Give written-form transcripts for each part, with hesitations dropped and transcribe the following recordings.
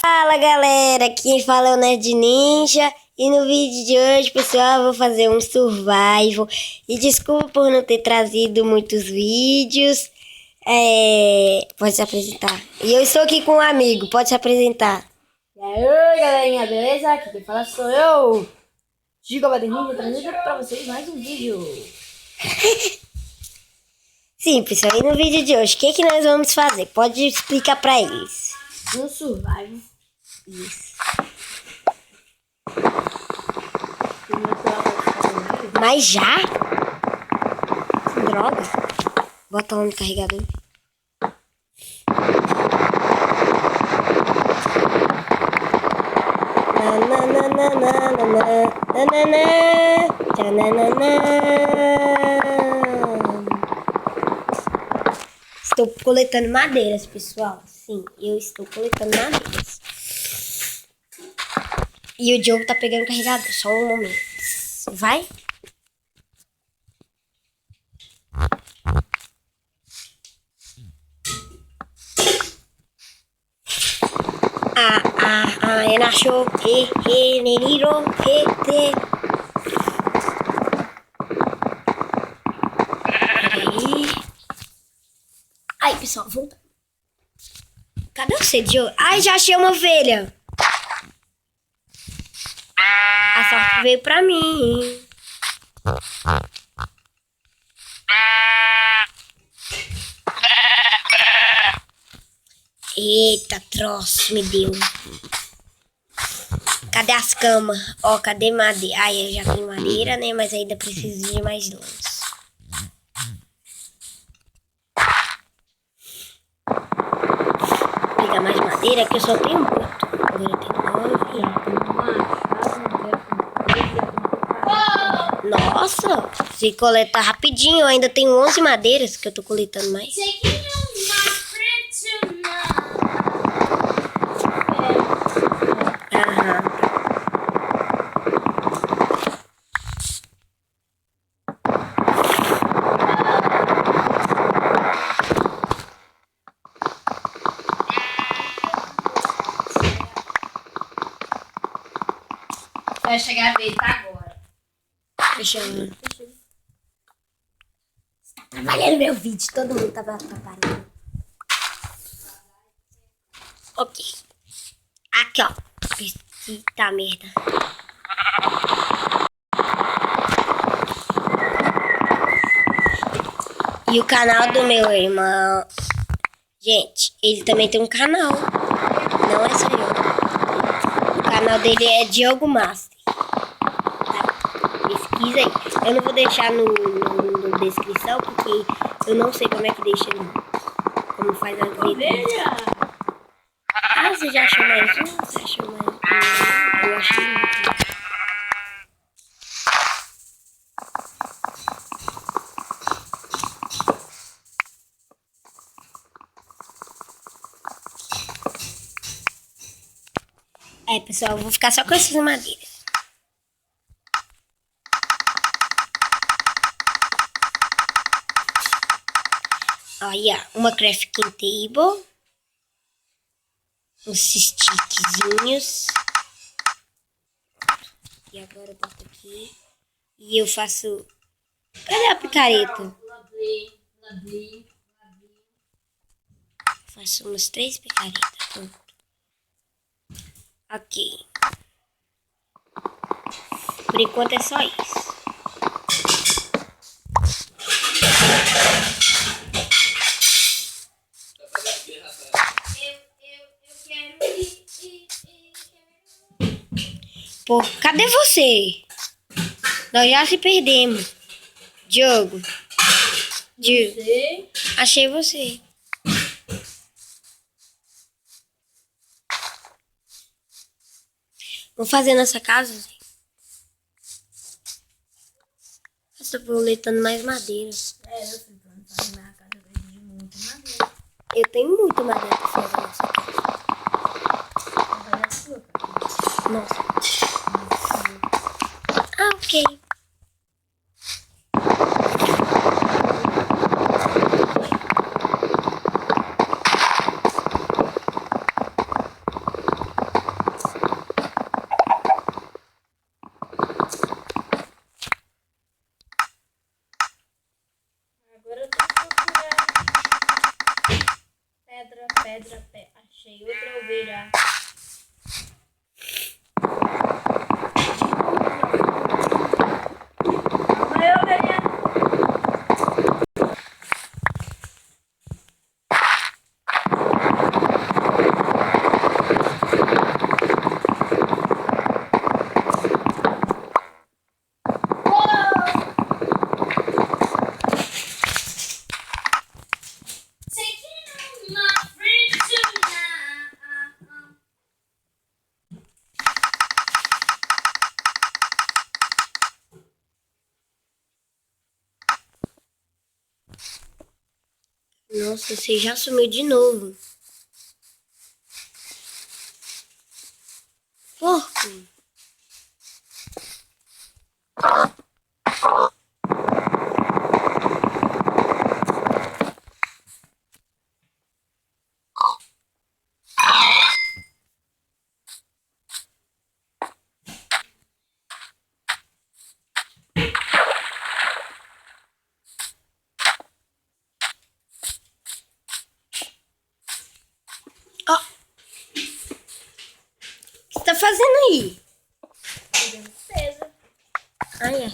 Fala galera, quem fala é o Nerd Ninja e no vídeo de hoje, pessoal, eu vou fazer um survival. E desculpa por não ter trazido muitos vídeos. Pode se apresentar. E eu estou aqui com um amigo, pode se apresentar. E aí, galerinha, beleza? Aqui quem fala sou eu, Giga Baderninho, trazendo pra vocês mais um vídeo. Sim, pessoal, e no vídeo de hoje, o que nós vamos fazer? Pode explicar pra eles. Um survival. Isso. Mas já? Droga. Bota lá no carregador. Estou coletando madeiras, pessoal. Sim, eu estou coletando madeiras. E o Diogo tá pegando o carregador. Só um momento. Vai? Ele achou. Neriro, Peraí. Ai, pessoal, volta. Cadê você, Diogo? Ai, já achei uma ovelha. A sorte veio pra mim. Eita, troço, me deu. Cadê as camas? Ó, cadê madeira? Ai, eu já tenho madeira, né? Mas ainda preciso de mais lanças. Vou pegar mais madeira, que eu só tenho 8. Agora eu tenho 9. Nossa, se coletar rapidinho, eu ainda tenho 11 madeiras que eu tô coletando mais. Aham. Vai chegar a vez agora. Fechando. Tá trabalhando meu vídeo, todo mundo tá trabalhando. Ok. Aqui, ó. Eita merda. E o canal do meu irmão. Gente, ele também tem um canal. Não é só eu. O canal dele é Diogo Master. Tá? Pesquisa aí. Eu não vou deixar no descrição, porque eu não sei como é que deixa como faz as letras. Ah, você já achou mais um? Você achou mais um? Eu achei muito. Pessoal, eu vou ficar só com essas madeiras. Olha, uma crafting table. Uns stickzinhos. E agora eu boto aqui. E eu faço... Cadê a picareta? Faço umas 3 picaretas. Pronto. Ok. Por enquanto é só isso. Pô, cadê você? Nós já se perdemos. Diogo. Achei você. Vou fazer nessa casa, gente. Eu estou coletando mais madeira. Eu tô tentando fazer na casa de muita madeira. Eu tenho muita madeira pra fazer nessa casa. Nossa. Ah, ok. virar. Valeu, galera. Nossa, você já sumiu de novo. Porco. Ó. O que você tá fazendo aí? Beleza. Ai,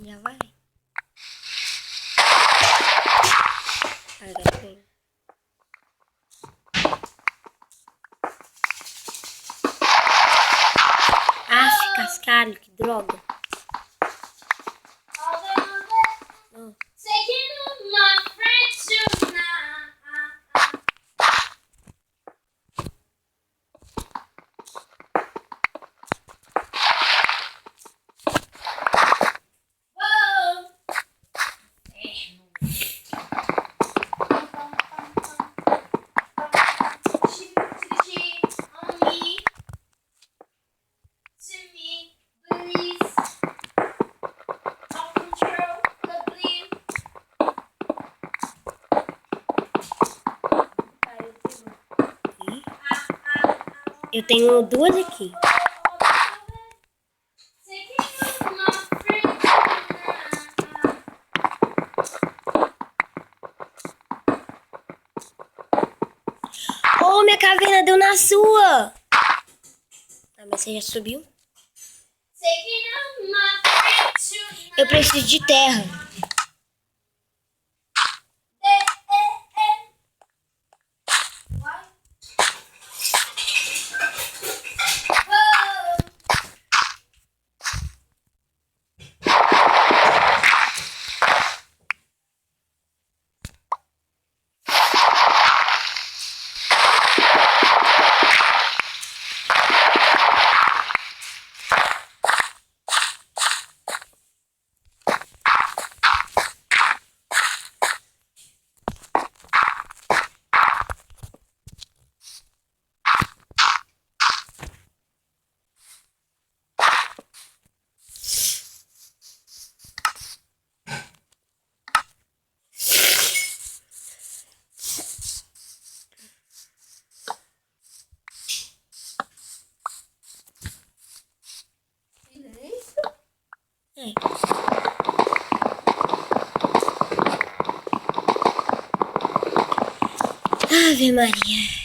já vai. Agora vem. Ah, cascalho, que droga. Não. Eu tenho duas aqui. Oh, minha caverna deu na sua. Ah, mas você já subiu? Eu preciso de terra. É. Ave Maria.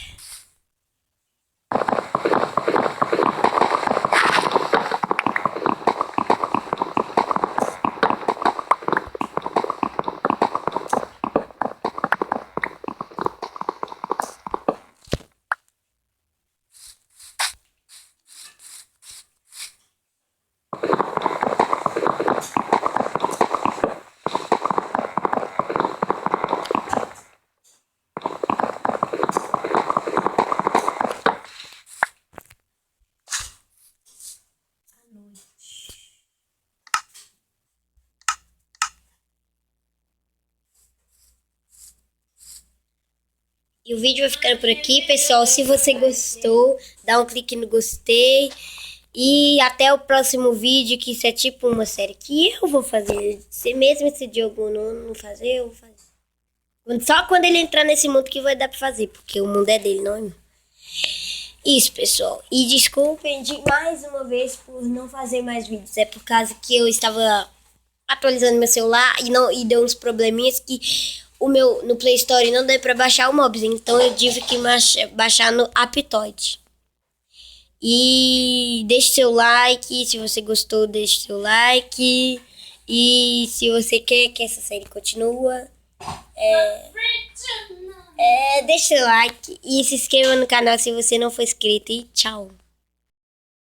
E o vídeo vai ficando por aqui, pessoal. Se você gostou, dá um clique no gostei. E até o próximo vídeo, que isso é tipo uma série que eu vou fazer. Se mesmo esse Diogo não fazer, eu vou fazer. Só quando ele entrar nesse mundo que vai dar pra fazer, porque o mundo é dele, não é meu. Isso, pessoal. E desculpem mais uma vez por não fazer mais vídeos. É por causa que eu estava atualizando meu celular e deu uns probleminhas que no Play Store não deu pra baixar o Mobs, então eu tive que baixar no Aptoide. E deixe seu like, se você gostou, deixe seu like. E se você quer que essa série continue, deixe seu like e se inscreva no canal se você não for inscrito. E tchau!